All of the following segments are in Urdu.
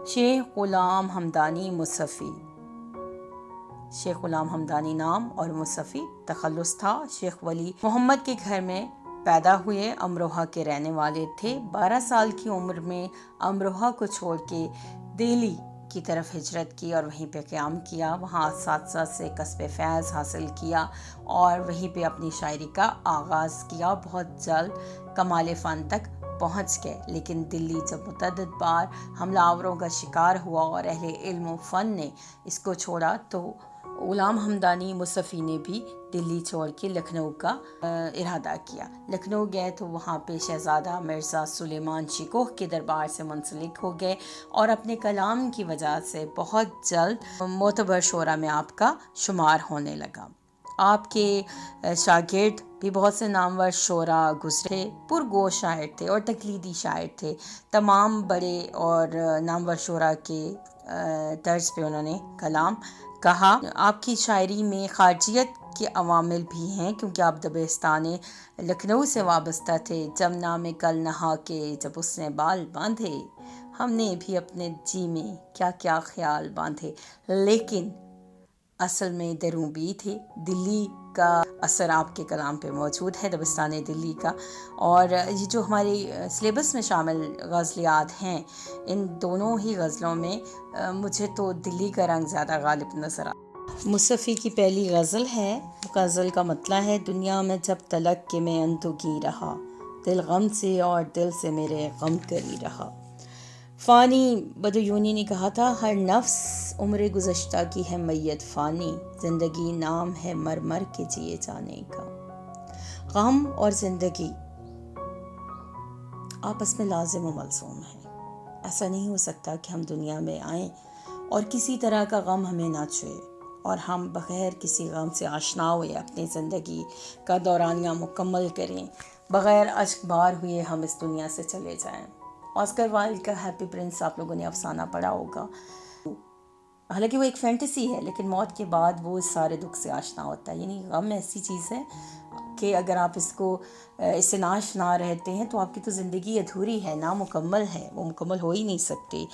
شیخ غلام حمدانی مصفی۔ شیخ غلام حمدانی نام اور مصفی تخلص تھا۔ شیخ ولی محمد کے گھر میں پیدا ہوئے، امروہہ کے رہنے والے تھے۔ 12 سال کی عمر میں امروہہ کو چھوڑ کے دہلی کی طرف ہجرت کی اور وہیں پہ قیام کیا۔ وہاں اساتذہ سے کسب فیض حاصل کیا اور وہیں پہ اپنی شاعری کا آغاز کیا۔ بہت جلد کمال فن تک پہنچ گئے، لیکن دلی جب متعدد بار حملہ آوروں کا شکار ہوا اور اہل علم و فن نے اس کو چھوڑا تو غلام حمدانی مصفی نے بھی دلی چھوڑ کے لکھنؤ کا ارادہ کیا۔ لکھنؤ گئے تو وہاں پہ شہزادہ مرزا سلیمان شکوہ کے دربار سے منسلک ہو گئے اور اپنے کلام کی وجہ سے بہت جلد معتبر شعراء میں آپ کا شمار ہونے لگا۔ آپ کے شاگرد بھی بہت سے نامور شعراء گزرے، پرگو شاعر تھے اور تقلیدی شاعر تھے۔ تمام بڑے اور نامور شعراء کے طرز پہ انہوں نے کلام کہا۔ آپ کی شاعری میں خارجیت کے عوامل بھی ہیں، کیونکہ آپ دبستان لکھنؤ سے وابستہ تھے۔ جمنا میں کل نہا کے جب اس نے بال باندھے، ہم نے بھی اپنے جی میں کیا کیا خیال باندھے، لیکن اصل میں دروں بھی تھے۔ دلی کا اثر آپ کے کلام پہ موجود ہے، دبستان دلی کا۔ اور یہ جو ہمارے سلیبس میں شامل غزلیات ہیں، ان دونوں ہی غزلوں میں مجھے تو دلی کا رنگ زیادہ غالب نظر آتا۔ مصفی کی پہلی غزل ہے، غزل کا مطلع ہے: دنیا میں جب تلک کہ میں اندوہگی رہا، دل غم سے اور دل سے میرے غم کری رہا۔ فانی بدیونی نے کہا تھا: ہر نفس عمر گزشتہ کی ہے میت فانی، زندگی نام ہے مر مر کے جیے جانے کا۔ غم اور زندگی آپس میں لازم و ملزوم ہیں۔ ایسا نہیں ہو سکتا کہ ہم دنیا میں آئیں اور کسی طرح کا غم ہمیں نہ چھوئے اور ہم بغیر کسی غم سے آشنا ہوئے اپنی زندگی کا دورانیہ مکمل کریں، بغیر اشک بار ہوئے ہم اس دنیا سے چلے جائیں۔ آسکر وائلڈ کا ہیپی پرنس آپ لوگوں نے افسانہ پڑھا ہوگا۔ حالانکہ وہ ایک فینٹیسی ہے، لیکن موت کے بعد وہ اس سارے دکھ سے آشنا ہوتا ہے۔ یعنی غم ایسی چیز ہے کہ اگر آپ اس سے ناشنا رہتے ہیں تو آپ کی تو زندگی ادھوری ہے، نامکمل ہے، وہ مکمل ہو ہی نہیں سکتی۔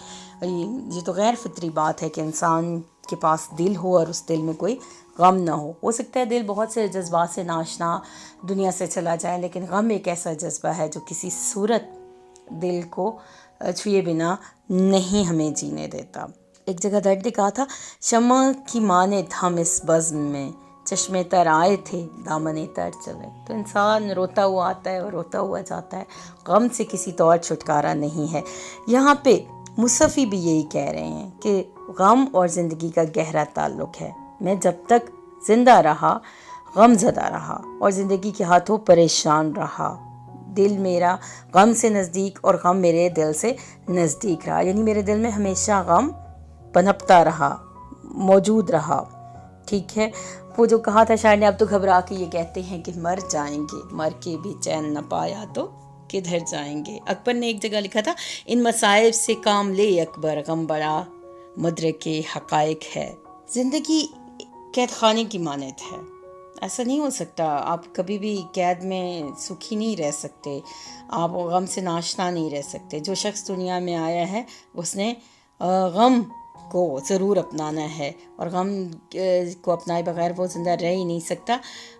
یہ تو غیر فطری بات ہے کہ انسان کے پاس دل ہو اور اس دل میں کوئی غم نہ ہو سکتا ہے دل بہت سے جذبات سے ناشنا دنیا سے چلا جائے، لیکن غم ایک ایسا جذبہ ہے جو کسی صورت دل کو چھوئے بنا نہیں ہمیں جینے دیتا۔ ایک جگہ درد نے کہا تھا: شمع کی مانند ہم اس بزم میں، چشمے تر آئے تھے دامن تر چلے۔ تو انسان روتا ہوا آتا ہے اور روتا ہوا جاتا ہے، غم سے کسی طور چھٹکارا نہیں ہے۔ یہاں پہ مصفی بھی یہی کہہ رہے ہیں کہ غم اور زندگی کا گہرا تعلق ہے۔ میں جب تک زندہ رہا غم زدہ رہا اور زندگی کے ہاتھوں پریشان رہا۔ دل میرا غم سے نزدیک اور غم میرے دل سے نزدیک رہا، یعنی میرے دل میں ہمیشہ غم پنپتا رہا، موجود رہا۔ ٹھیک ہے، وہ جو کہا تھا شاعر نے: اب تو گھبرا کے یہ کہتے ہیں کہ مر جائیں گے، مر کے بھی چین نہ پایا تو کدھر جائیں گے۔ اکبر نے ایک جگہ لکھا تھا: ان مصائب سے کام لے اکبر، غم بڑا مدرک حقائق ہے۔ زندگی قید خانے کی مانند ہے، ایسا نہیں ہو سکتا۔ آپ کبھی بھی قید میں سکھی نہیں رہ سکتے، آپ غم سے ناشنا نہیں رہ سکتے۔ جو شخص دنیا میں آیا ہے اس نے غم کو ضرور اپنانا ہے، اور غم کو اپنائے بغیر وہ زندہ رہ ہی نہیں سکتا۔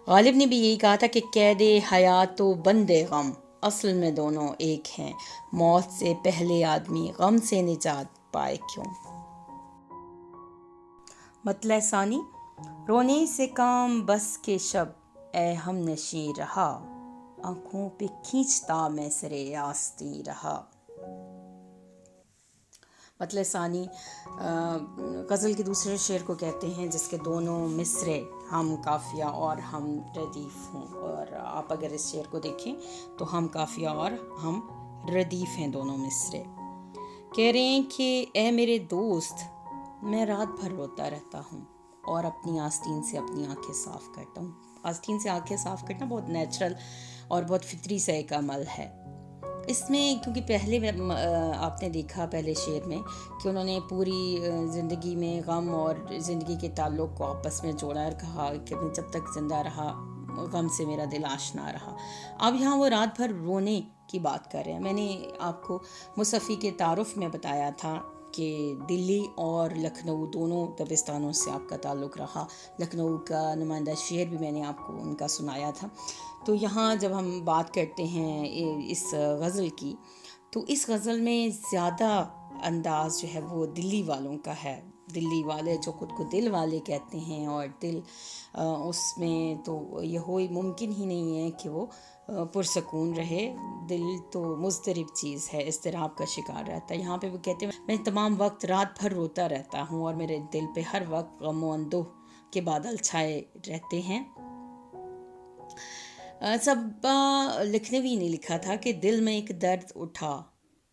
غالب نے بھی یہی کہا تھا کہ قید حیات و بند غم اصل میں دونوں ایک ہیں، موت سے پہلے آدمی غم سے نجات پائے کیوں۔ مطلع ثانی: رونے سے کام بس کے شب اے ہم نشیں رہا، آنکھوں پہ کھینچتا میں سرے آستی رہا۔ مطلع ثانی غزل کے دوسرے شعر کو کہتے ہیں جس کے دونوں مصرے ہم قافیہ اور ہم ردیف ہوں، اور آپ اگر اس شعر کو دیکھیں تو ہم قافیہ اور ہم ردیف ہیں دونوں مصرے۔ کہہ رہے ہیں کہ اے میرے دوست، میں رات بھر روتا رہتا ہوں اور اپنی آستین سے اپنی آنکھیں صاف کرتا ہوں۔ آستین سے آنکھیں صاف کرنا بہت نیچرل اور بہت فطری سا ایک عمل ہے۔ اس میں کیونکہ پہلے آپ نے دیکھا پہلے شعر میں کہ انہوں نے پوری زندگی میں غم اور زندگی کے تعلق کو آپس میں جوڑا اور کہا کہ میں جب تک زندہ رہا غم سے میرا دل آشنا رہا۔ اب یہاں وہ رات بھر رونے کی بات کر رہے ہیں۔ میں نے آپ کو مصفی کے تعارف میں بتایا تھا کہ دلی اور لکھنؤ دونوں دبستانوں سے آپ کا تعلق رہا. لکھنؤ کا نمائندہ شعر بھی میں نے آپ کو ان کا سنایا تھا. تو یہاں جب ہم بات کرتے ہیں اس غزل کی، تو اس غزل میں زیادہ انداز جو ہے وہ دلی والوں کا ہے. دلی والے جو خود کو دل والے کہتے ہیں، اور دل اس میں تو یہ ہوئی ممکن ہی نہیں ہے کہ وہ پرسکون رہے. دل تو مضطرب چیز ہے، اضطراب کا شکار رہتا ہے. یہاں پہ وہ کہتے ہیں میں تمام وقت رات بھر روتا رہتا ہوں، اور میرے دل پہ ہر وقت غم و اندوہ کے بادل چھائے رہتے ہیں. صبا لکھنوی نے لکھا تھا کہ دل میں ایک درد اٹھا،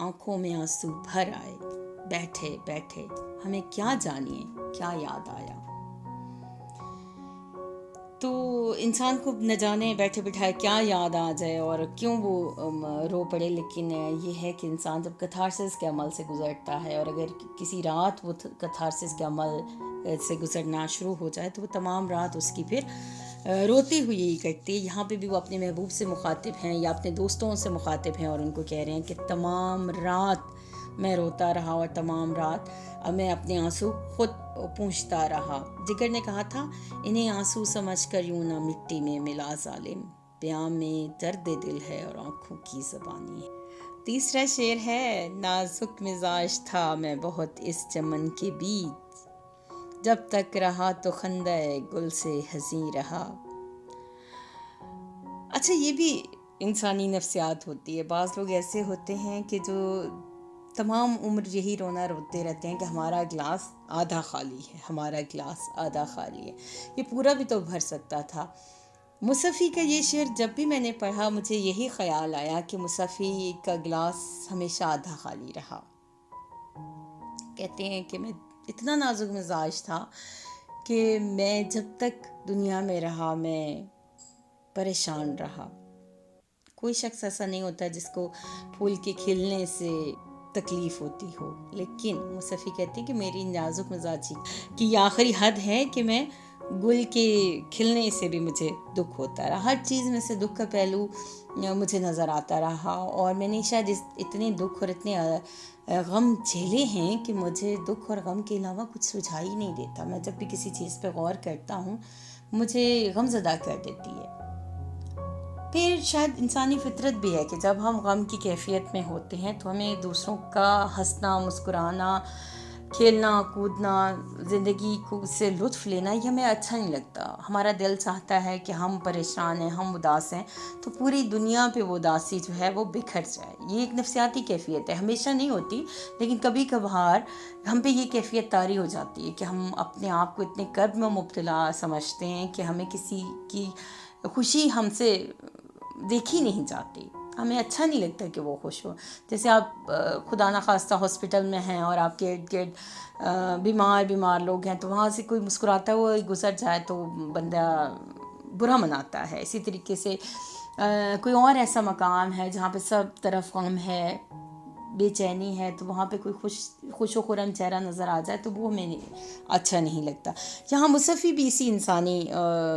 آنکھوں میں آنسو بھر آئے، بیٹھے بیٹھے ہمیں کیا جانیے کیا یاد آیا. تو انسان کو نہ جانے بیٹھے بٹھائے کیا یاد آ جائے اور کیوں وہ رو پڑے، لیکن یہ ہے کہ انسان جب کتھارسس کے عمل سے گزرتا ہے، اور اگر کسی رات وہ کتھارسس کے عمل سے گزرنا شروع ہو جائے تو وہ تمام رات اس کی پھر روتی ہوئی ہی کٹتی ہے. یہاں پہ بھی وہ اپنے محبوب سے مخاطب ہیں یا اپنے دوستوں سے مخاطب ہیں، اور ان کو کہہ رہے ہیں کہ تمام رات میں روتا رہا، اور تمام رات میں اپنے آنسو خود پوچھتا رہا. جگر نے کہا تھا انہیں آنسو سمجھ کر یوں نہ مٹی میں ملا ظالم، پیام میں درد دل ہے اور آنکھوں کی زبانی ہے. تیسرا شعر ہے نازک مزاج تھا میں بہت اس چمن کے بیچ، جب تک رہا تو خندہ گل سے ہنسی رہا. اچھا، یہ بھی انسانی نفسیات ہوتی ہے. بعض لوگ ایسے ہوتے ہیں کہ جو تمام عمر یہی رونا روتے رہتے ہیں کہ ہمارا گلاس آدھا خالی ہے، ہمارا گلاس آدھا خالی ہے، یہ پورا بھی تو بھر سکتا تھا. مصفی کا یہ شعر جب بھی میں نے پڑھا مجھے یہی خیال آیا کہ مصفی کا گلاس ہمیشہ آدھا خالی رہا. کہتے ہیں کہ میں اتنا نازک مزاج تھا کہ میں جب تک دنیا میں رہا میں پریشان رہا. کوئی شخص ایسا نہیں ہوتا جس کو پھول کے کھلنے سے تکلیف ہوتی ہو، لیکن مصفی کہتی کہ میری نازک مزاجی کی یہ آخری حد ہے کہ میں گل کے کھلنے سے بھی مجھے دکھ ہوتا رہا. ہر چیز میں سے دکھ کا پہلو مجھے نظر آتا رہا، اور میں نے شاید اتنے دکھ اور اتنے غم جھیلے ہیں کہ مجھے دکھ اور غم کے علاوہ کچھ سجھائی ہی نہیں دیتا. میں جب بھی کسی چیز پہ غور کرتا ہوں مجھے غم زدہ کر دیتی ہے. پھر شاید انسانی فطرت بھی ہے کہ جب ہم غم کی کیفیت میں ہوتے ہیں تو ہمیں دوسروں کا ہنسنا، مسکرانا، کھیلنا کودنا، زندگی کو سے لطف لینا یہ ہمیں اچھا نہیں لگتا. ہمارا دل چاہتا ہے کہ ہم پریشان ہیں، ہم اداس ہیں تو پوری دنیا پہ وہ اداسی جو ہے وہ بکھر جائے. یہ ایک نفسیاتی کیفیت ہے، ہمیشہ نہیں ہوتی لیکن کبھی کبھار ہم پہ یہ کیفیت طاری ہو جاتی ہے کہ ہم اپنے آپ کو اتنے کرب میں مبتلا سمجھتے ہیں کہ ہمیں کسی کی خوشی ہم سے دیکھی نہیں جاتی، ہمیں اچھا نہیں لگتا کہ وہ خوش ہو. جیسے آپ خدا نخواستہ ہاسپٹل میں ہیں اور آپ کے ارد گرد بیمار لوگ ہیں، تو وہاں سے کوئی مسکراتا ہوا گزر جائے تو بندہ برا مناتا ہے. اسی طریقے سے کوئی اور ایسا مقام ہے جہاں پہ سب طرف غم ہے، بے چینی ہے، تو وہاں پہ کوئی خوش و خرم چہرہ نظر آ جائے تو وہ ہمیں اچھا نہیں لگتا. یہاں مصفی بھی اسی انسانی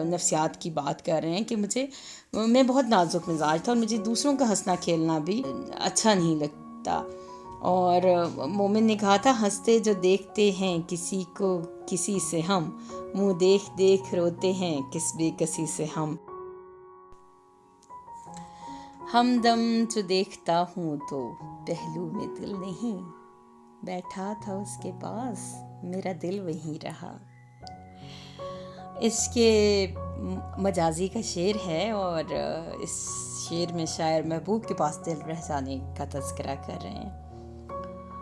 نفسیات کی بات کر رہے ہیں کہ میں بہت نازک مزاج تھا اور مجھے دوسروں کا ہنسنا کھیلنا بھی اچھا نہیں لگتا. اور مومن نے کہا تھا ہنستے جو دیکھتے ہیں کسی کو کسی سے ہم، منہ دیکھ دیکھ روتے ہیں کس بے کسی سے ہم. ہمدم جو دیکھتا ہوں تو پہلو میں دل نہیں، بیٹھا تھا اس کے پاس میرا دل وہیں رہا. اس کے مجازی کا شعر ہے، اور اس شعر میں شاعر محبوب کے پاس دل رہ جانے کا تذکرہ کر رہے ہیں.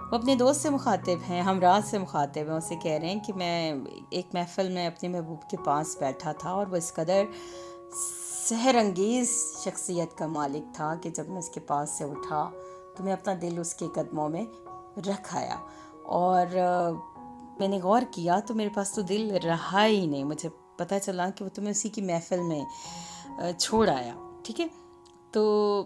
وہ اپنے دوست سے مخاطب ہیں، ہمراز سے مخاطب ہیں. اسے کہہ رہے ہیں کہ میں ایک محفل میں اپنے محبوب کے پاس بیٹھا تھا اور وہ اس قدر سحر انگیز شخصیت کا مالک تھا کہ جب میں اس کے پاس سے اٹھا تو میں اپنا دل اس کے قدموں میں رکھ آیا، اور میں نے غور کیا تو میرے پاس تو دل رہا ہی نہیں. مجھے پتہ چلا کہ وہ تو میں اسی کی محفل میں چھوڑ آیا. ٹھیک ہے، تو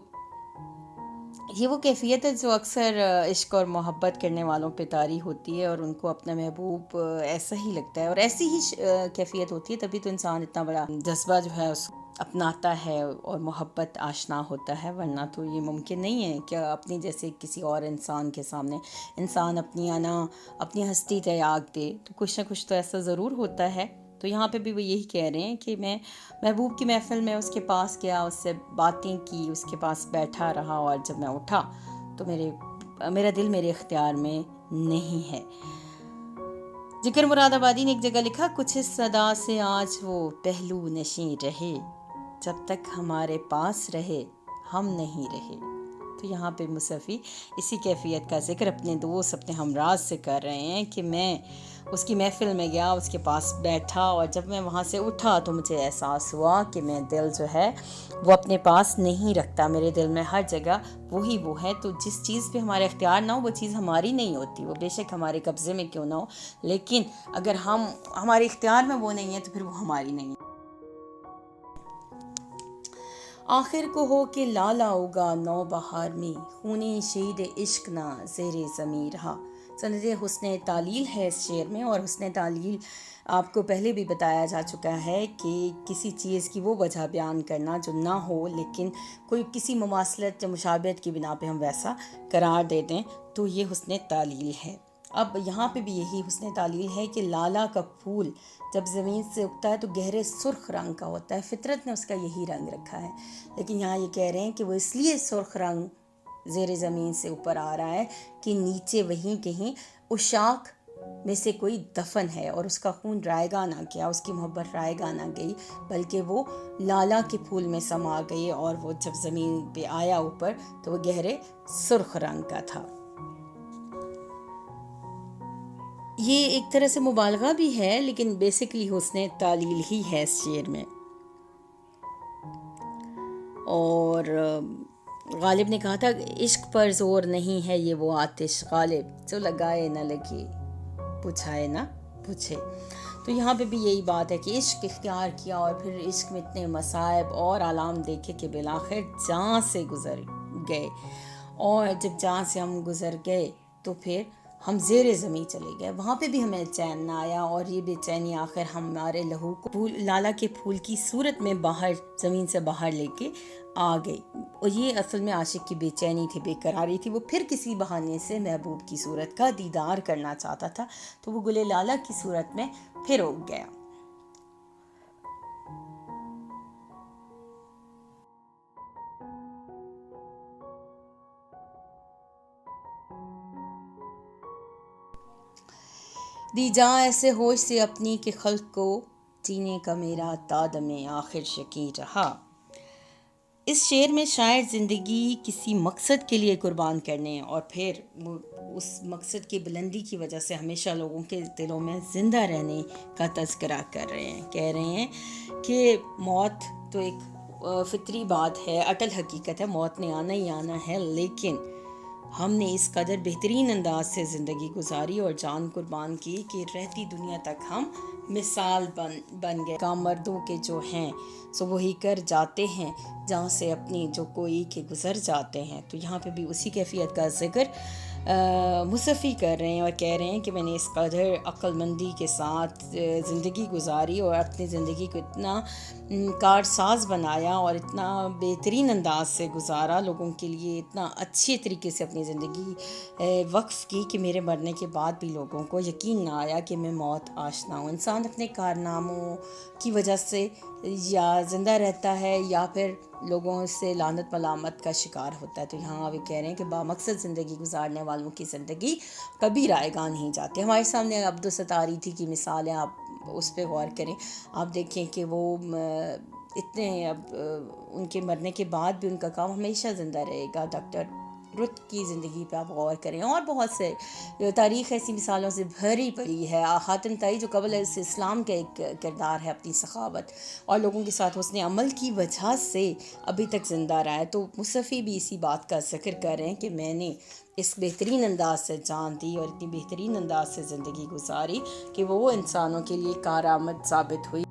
یہ وہ کیفیت ہے جو اکثر عشق اور محبت کرنے والوں پہ طاری ہوتی ہے، اور ان کو اپنا محبوب ایسا ہی لگتا ہے، اور ایسی ہی کیفیت ہوتی ہے. تبھی تو انسان اتنا بڑا جذبہ جو ہے اس اپناتا ہے اور محبت آشنا ہوتا ہے، ورنہ تو یہ ممکن نہیں ہے کہ اپنی جیسے کسی اور انسان کے سامنے انسان اپنی اپنی ہستی تیاگ دے، تو کچھ نہ کچھ تو ایسا ضرور ہوتا ہے۔ تو یہاں پہ بھی وہ یہی کہہ رہے ہیں کہ میں محبوب کی محفل میں اس کے پاس گیا، اس سے باتیں کی، اس کے پاس بیٹھا رہا، اور جب میں اٹھا تو میرا دل میرے اختیار میں نہیں ہے۔ ذکر مراد آبادی نے ایک جگہ لکھا، کچھ اس صدا سے آج وہ پہلو نشیں رہے، جب تک ہمارے پاس رہے ہم نہیں رہے۔ تو یہاں پہ مصطفی اسی کیفیت کا ذکر اپنے دوست، اپنے ہمراز سے کر رہے ہیں کہ میں اس کی محفل میں گیا، اس کے پاس بیٹھا، اور جب میں وہاں سے اٹھا تو مجھے احساس ہوا کہ میں دل جو ہے وہ اپنے پاس نہیں رکھتا، میرے دل میں ہر جگہ وہی وہ ہے۔ تو جس چیز پہ ہمارے اختیار نہ ہو وہ چیز ہماری نہیں ہوتی، وہ بے شک ہمارے قبضے میں کیوں نہ ہو، لیکن اگر ہمارے اختیار میں وہ نہیں ہے تو پھر وہ ہماری نہیں ہے۔ آخر کو ہو کے لالا اگا نو بہار میں، خونے شہید عشق نہ زیر زمیں رہا۔ سند حسن تعلیل ہے اس شعر میں، اور حسن تعلیل آپ کو پہلے بھی بتایا جا چکا ہے کہ کسی چیز کی وہ وجہ بیان کرنا جو نہ ہو، لیکن کوئی کسی مماثلت یا مشابہت کی بنا پہ ہم ویسا قرار دے دیں، تو یہ حسن تعلیل ہے۔ اب یہاں پہ بھی یہی حسن تعلیل ہے کہ لالا کا پھول جب زمین سے اگتا ہے تو گہرے سرخ رنگ کا ہوتا ہے، فطرت نے اس کا یہی رنگ رکھا ہے، لیکن یہاں یہ کہہ رہے ہیں کہ وہ اس لیے سرخ رنگ زیر زمین سے اوپر آ رہا ہے کہ نیچے وہیں کہیں اشاک میں سے کوئی دفن ہے، اور اس کا خون رائے گاہ نہ کیا، اس کی محبت رائے گاہ نہ گئی، بلکہ وہ لالا کے پھول میں سما گئی، اور وہ جب زمین پہ آیا اوپر تو وہ گہرے سرخ رنگ کا تھا۔ یہ ایک طرح سے مبالغہ بھی ہے، لیکن بیسکلی حسن تعلیل ہی ہے اس شعر میں۔ اور غالب نے کہا تھا عشق پر زور نہیں ہے یہ وہ آتش غالب، جو لگائے نہ لگے بجھائے نہ بجھے۔ تو یہاں پہ بھی یہی بات ہے کہ عشق اختیار کیا، اور پھر عشق میں اتنے مصائب اور آلام دیکھے کہ بالآخر جان سے گزر گئے، اور جب جان سے ہم گزر گئے تو پھر ہم زیر زمیں چلے گئے، وہاں پہ بھی ہمیں چین نہ آیا، اور یہ بے چینی آخر ہمارے لہو کو لالا کے پھول کی صورت میں باہر زمین سے باہر لے کے آ گئی، اور یہ اصل میں عاشق کی بے چینی تھی، بے قراری تھی، وہ پھر کسی بہانے سے محبوب کی صورت کا دیدار کرنا چاہتا تھا، تو وہ گلے لالا کی صورت میں پھر اگ گیا۔ دی جاں ایسے ہوش سے اپنی کہ خلق کو جینے کا میرا تادم آخر شکی رہا۔ اس شعر میں شاعر زندگی کسی مقصد کے لیے قربان کرنے اور پھر اس مقصد کی بلندی کی وجہ سے ہمیشہ لوگوں کے دلوں میں زندہ رہنے کا تذکرہ کر رہے ہیں، کہہ رہے ہیں کہ موت تو ایک فطری بات ہے، اٹل حقیقت ہے، موت نے آنا ہی آنا ہے، لیکن ہم نے اس قدر بہترین انداز سے زندگی گزاری اور جان قربان کی کہ رہتی دنیا تک ہم مثال بن گئے۔ کام مردوں کے جو ہیں سو وہی کر جاتے ہیں جہاں سے اپنی جو کوئی کے گزر جاتے ہیں۔ تو یہاں پہ بھی اسی کیفیت کا ذکر مصطفی کر رہے ہیں، اور کہہ رہے ہیں کہ میں نے اس قدر عقل مندی کے ساتھ زندگی گزاری اور اپنی زندگی کو اتنا کارساز بنایا اور اتنا بہترین انداز سے گزارا، لوگوں کے لیے اتنا اچھے طریقے سے اپنی زندگی وقف کی کہ میرے مرنے کے بعد بھی لوگوں کو یقین نہ آیا کہ میں موت آشنا ہوں۔ انسان اپنے کارناموں کی وجہ سے یا زندہ رہتا ہے یا پھر لوگوں سے لعنت ملامت کا شکار ہوتا ہے۔ تو یہاں وہ کہہ رہے ہیں کہ بامقصد زندگی گزارنے والوں کی زندگی کبھی رائے گاہ نہیں جاتی۔ ہمارے سامنے عبدالستاری تھی کی مثالیں، آپ اس پہ غور کریں، آپ دیکھیں کہ وہ اتنے ان کے مرنے کے بعد بھی ان کا کام ہمیشہ زندہ رہے گا۔ ڈاکٹر رت کی زندگی پہ آپ غور کریں، اور بہت سے تاریخ ایسی مثالوں سے بھری پڑی ہے۔ حاتم طائی جو قبل اسلام کا ایک کردار ہے، اپنی سخاوت اور لوگوں کے ساتھ حسن عمل کی وجہ سے ابھی تک زندہ رہا ہے۔ تو مصطفی بھی اسی بات کا ذکر کر رہے ہیں کہ میں نے اس بہترین انداز سے جان دی اور اتنی بہترین انداز سے زندگی گزاری کہ وہ انسانوں کے لیے کارآمد ثابت ہوئی۔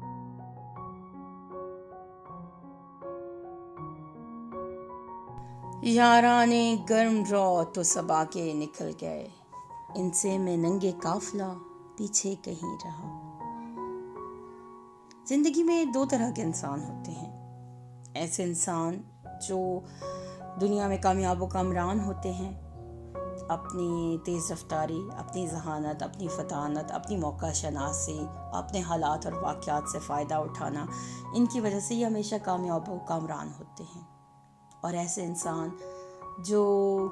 یارانے گرم رو تو صبا کے نکل گئے، ان سے میں ننگے قافلہ پیچھے کہیں رہا۔ زندگی میں دو طرح کے انسان ہوتے ہیں، ایسے انسان جو دنیا میں کامیاب و کامران ہوتے ہیں، اپنی تیز رفتاری، اپنی ذہانت، اپنی فطانت، اپنی موقع شناسی، اپنے حالات اور واقعات سے فائدہ اٹھانا، ان کی وجہ سے یہ ہمیشہ کامیاب و کامران ہوتے ہیں۔ اور ایسے انسان جو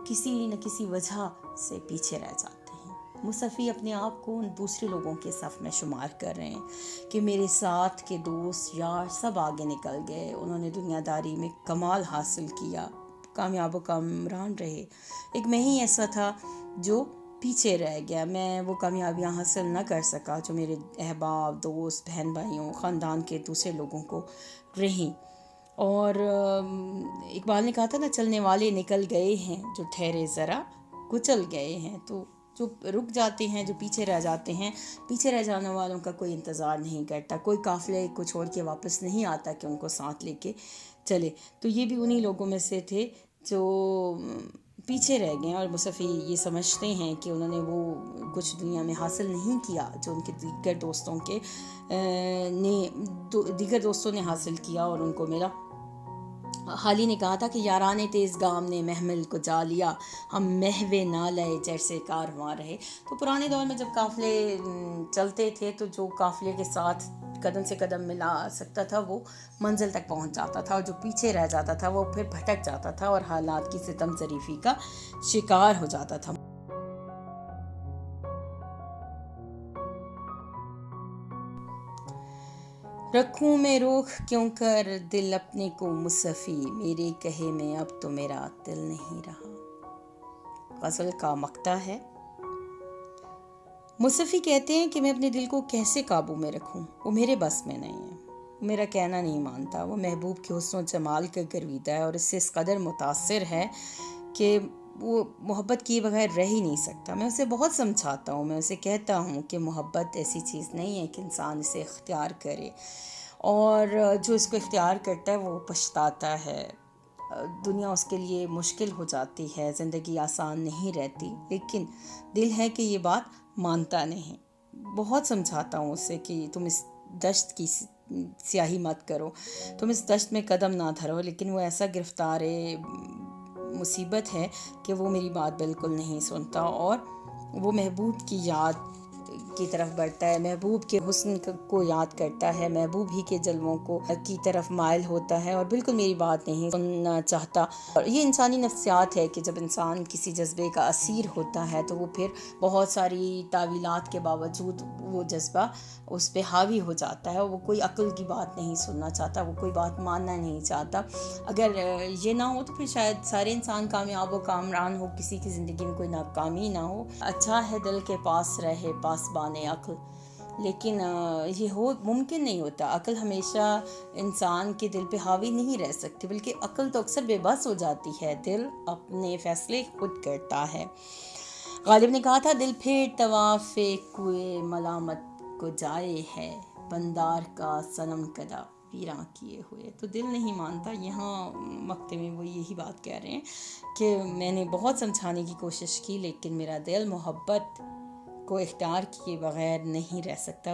کسی نہ کسی وجہ سے پیچھے رہ جاتے ہیں۔ مصطفی اپنے آپ کو ان دوسرے لوگوں کے صف میں شمار کر رہے ہیں کہ میرے ساتھ کے دوست یار سب آگے نکل گئے، انہوں نے دنیا داری میں کمال حاصل کیا، کامیاب و کامران رہے، ایک میں ہی ایسا تھا جو پیچھے رہ گیا، میں وہ کامیابیاں حاصل نہ کر سکا جو میرے احباب، دوست، بہن بھائیوں، خاندان کے دوسرے لوگوں کو رہیں۔ اور اقبال نے کہا تھا نا، چلنے والے نکل گئے ہیں جو ٹھہرے ذرا کچل گئے ہیں۔ تو جو رک جاتے ہیں، جو پیچھے رہ جاتے ہیں، پیچھے رہ جانے والوں کا کوئی انتظار نہیں کرتا، کوئی قافلے کو چھوڑ کے واپس نہیں آتا کہ ان کو ساتھ لے کے چلے۔ تو یہ بھی انہی لوگوں میں سے تھے جو پیچھے رہ گئے، اور مصطفی یہ سمجھتے ہیں کہ انہوں نے وہ کچھ دنیا میں حاصل نہیں کیا جو ان کے دیگر دوستوں نے حاصل کیا اور ان کو ملا۔ حالی نے کہا تھا کہ یارانے تیز گام نے محمل کو جا لیا، ہم محو نہ لئے جیسے کارواں رہے۔ تو پرانے دور میں جب قافلے چلتے تھے تو جو قافلے کے ساتھ قدم سے قدم ملا سکتا تھا وہ منزل تک پہنچ جاتا تھا، اور جو پیچھے رہ جاتا تھا وہ پھر بھٹک جاتا تھا اور حالات کی ستم ظریفی کا شکار ہو جاتا تھا۔ رکھوں میں روک کیوں کر دل اپنے کو مصطفی، میرے کہے میں اب تو میرا دل نہیں رہا۔ غزل کا مقطع ہے۔ مصطفی کہتے ہیں کہ میں اپنے دل کو کیسے قابو میں رکھوں، وہ میرے بس میں نہیں ہے، وہ میرا کہنا نہیں مانتا، وہ محبوب کے حسن و جمال کا گرویدہ ہے اور اس سے اس قدر متاثر ہے کہ وہ محبت کیے بغیر رہ ہی نہیں سکتا۔ میں اسے بہت سمجھاتا ہوں، میں اسے کہتا ہوں کہ محبت ایسی چیز نہیں ہے کہ انسان اسے اختیار کرے، اور جو اس کو اختیار کرتا ہے وہ پچھتاتا ہے، دنیا اس کے لیے مشکل ہو جاتی ہے، زندگی آسان نہیں رہتی، لیکن دل ہے کہ یہ بات مانتا نہیں۔ بہت سمجھاتا ہوں اسے کہ تم اس دشت کی سیاہی مت کرو، تم اس دشت میں قدم نہ دھرو، لیکن وہ ایسا گرفتار مصیبت ہے کہ وہ میری بات بالکل نہیں سنتا، اور وہ محبوب کی یاد کی طرف بڑھتا ہے، محبوب کے حسن کو یاد کرتا ہے، محبوب ہی کے جلووں کی طرف مائل ہوتا ہے، اور بالکل میری بات نہیں سننا چاہتا۔ اور یہ انسانی نفسیات ہے کہ جب انسان کسی جذبے کا اسیر ہوتا ہے تو وہ پھر بہت ساری تعویلات کے باوجود وہ جذبہ اس پہ حاوی ہو جاتا ہے، وہ کوئی عقل کی بات نہیں سننا چاہتا، وہ کوئی بات ماننا نہیں چاہتا۔ اگر یہ نہ ہو تو پھر شاید سارے انسان کامیاب و کامران ہو، کسی کی زندگی میں کوئی ناکامی نہ ہو۔ اچھا ہے دل کے پاس رہے پاسبان عقل، لیکن یہ ممکن نہیں ہوتا۔ عقل ہمیشہ انسان کے دل پہ حاوی نہیں رہ سکتی، بلکہ عقل تو اکثر بے بس ہو جاتی ہے، دل اپنے فیصلے خود کرتا ہے۔ غالب نے کہا تھا، دل پھر طواف کوئے ملامت کو جائے ہے، بندار کا صنم کدا ویراں کیے ہوئے۔ تو دل نہیں مانتا۔ یہاں مقطع میں وہ یہی بات کہہ رہے ہیں کہ میں نے بہت سمجھانے کی کوشش کی، لیکن میرا دل محبت کو اختیار کیے بغیر نہیں رہ سکتا۔